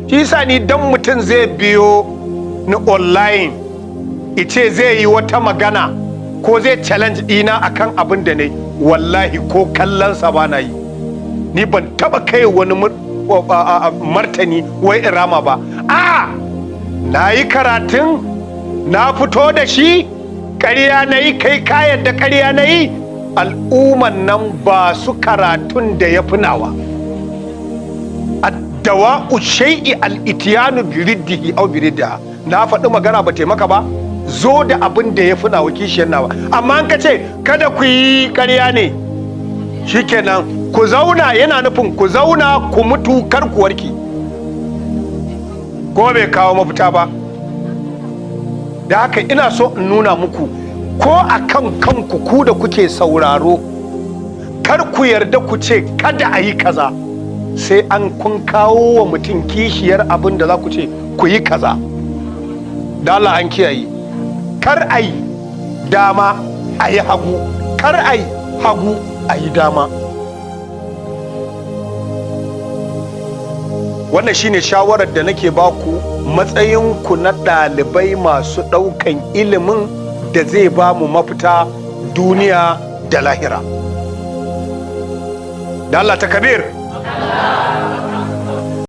shi sa ni dan mutum zai biyo ni online ice zai yi wata magana ko zai challenge dina akan abin da ne, wallahi ko kallonsa ba na yi. Ni ban taba kai wani martani wai irama ba. Na yi karatun na fito da shi, ƙarya na yi, kai kayan da ƙarya na yi. Al'umman nan ba su karatun da ya fi nawa. Addawa'u shay'i al-ityanu biriddihi aw biriddiha. Na faɗi magana ba taimaka ba, zo da abin da ya fi nawa kishiyar nawa. Amma an ka ce kada ku yi ƙarya ne, shikenan ku zauna, yana nufin ku zauna ku mutu kar ku warki, ko bai kawo mafita ba. Da haka ina so in nuna muku, ko a kan kanku ku da kuke sauraro, kar ku yarda ku ce kada a yi kaza sai an kun kawo wa mutum kishiyar abin da za ku ce ku yi kaza. Da Allah an kiyaye, kar a yi dama a yi hagu, kar a yi hagu a yi dama. Wannan shine shawarar da nake baku, matsayinku na ɗalibai masu ɗaukan ilimin da zai ba mu mafita duniya da lahira. Da Allah takbir.